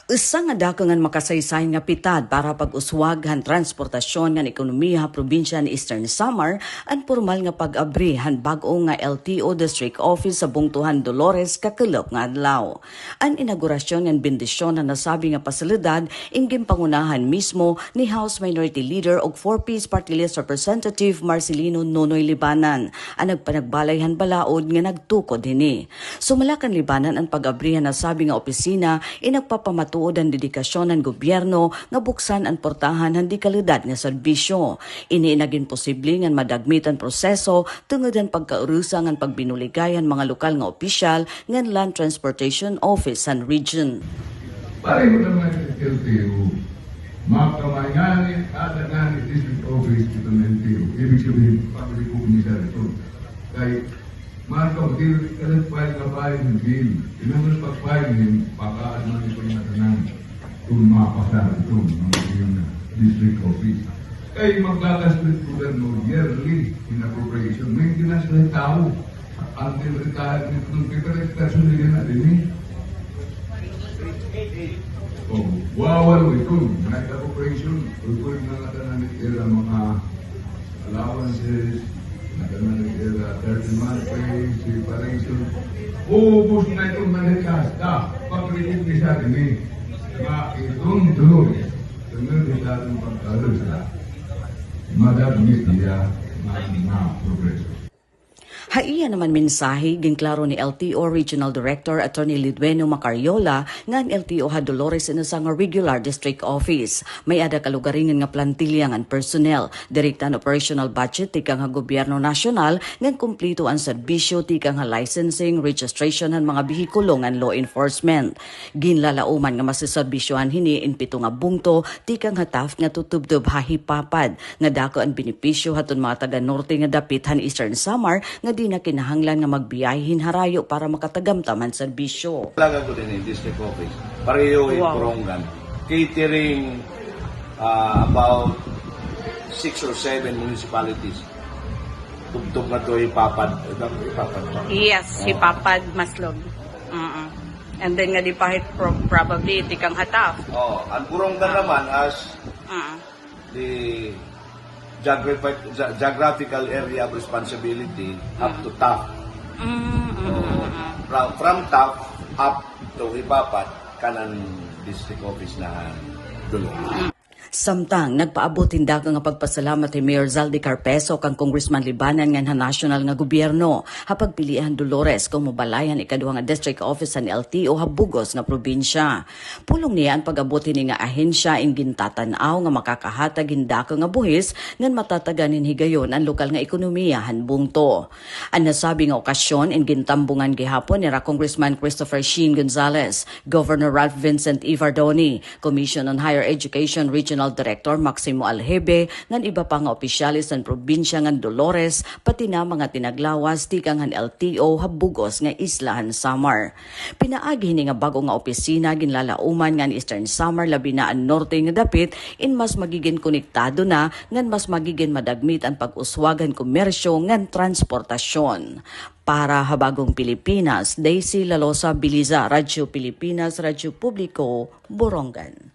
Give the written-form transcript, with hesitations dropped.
Usa nga dako nga makasaysay nga pitad para pag-uswaghan transportasyon nga ekonomiya probinsya ni Eastern Samar ang formal nga pag-abri han bag-o nga LTO District Office sa Bungtuhan Dolores kakelop nga adlaw. Ang inaugurasyon ng bendisyon na nasabi nga pasilidad inggim pangunahan mismo ni House Minority Leader og 4-piece Party List Representative Marcelino Nonoy Libanan ang nagpanagbalay han balaod nga nagtukod hini. Sumalakan Libanan ang pag-abrihan nasabi nga opisina inagpapamatuod ang dedikasyon ng gobyerno nga buksan ang portahan hindi kalidad nga serbisyo. Ini naging posible nga madagmit ang proseso tungod ang pagkaurusa ng pagbinuligay ang mga lokal nga opisyal ng Land Transportation Office and Region. Pareho naman sa LTO, makamanganin at ang District Office ito ng LTO. Ibig sabihin, public commissioner ito. Kaya, Marco, di kalit file na file ng bill. Inunod pag-file ng pagkaan ng ito na tanang kung mapasar ito ng district office. Kaya magkakasplit governo yearly in appropriation. Maintenance na tao. Until retirement ng people-expression nila na din wawalo ito. Night appropriation. Pagkulit na natin ng mga allowances, nagkakita 30 month pay, separation. Ubus na itong manifesta. Pag-release ni sa atin eh. Mga itong doon. Tunod nila itong pagkalo sa madagmit niya mga progreso. Haiya naman mensahe ginklaro ni LTO Regional Director Attorney Lidweno Macariola nga ang LTO ha Dolores sa nga regular district office. May ada kalugaringan nga plantilya nga personnel, direktan operational budget tikang nga gobyerno nasyonal nga kumplito ang serbisyo tikang nga licensing, registration ng mga bihikulo nga law enforcement. Ginlalauman nga masiserbisyohan hini in pito nga bungto tikang hataf nga tutubdob hahipapad nga dako ang benepisyo haton mga taga norte nga dapit han Eastern Samar nga di na kinahanglan nga magbiyahin harayo para makatagamtaman serbisyo. Talaga ko din yung district office. Pareho yung Borongan. Catering about 6 or 7 municipalities. Tugtog na ito ipapad. Yes, ipapad Maslog. And then nga di pahit probably tikang hataf. Oh, ang Borongan naman as the geographical area of responsibility up to TAF. From TAF up to Ipapat, kanan district office na Dolores. Samtang nagpaabot tindak nga pagpasalamat ni Mayor Zaldi Carpeso kang Congressman Libanan nga national nga gobyerno hapag pilihan Dolores kung mobalayan ikaduha nga district office ng LTO habugos nga probinsya. Pulong niya ang pag-abot ni nga ahensya ing gintatanaw nga makakahatag hindako nga buhis ngan matataganin higayon ang lokal nga ekonomiya hanbungto. Ang nasabi nga okasyon ing gintambungan gihapon ni Congressman Christopher Sheen Gonzales, Governor Ralph Vincent Ivardoni, Commission on Higher Education Regional Director Maximo Alhebe ngan iba pa nga opisyalis ng probinsya ng Dolores pati na mga tinaglawas tikang han LTO habugos nga islahan Samar. Pinaagi ni nga bago nga opisina ginlalauman nga Eastern Samar labi na ang norte nga dapit in mas magiging konektado na ngan mas magiging madagmit ang pag-uswagan komersyo ngan transportasyon. Para Habagong Pilipinas, Daisy Lalosa Biliza, Radyo Pilipinas, Radyo Publiko, Borongan.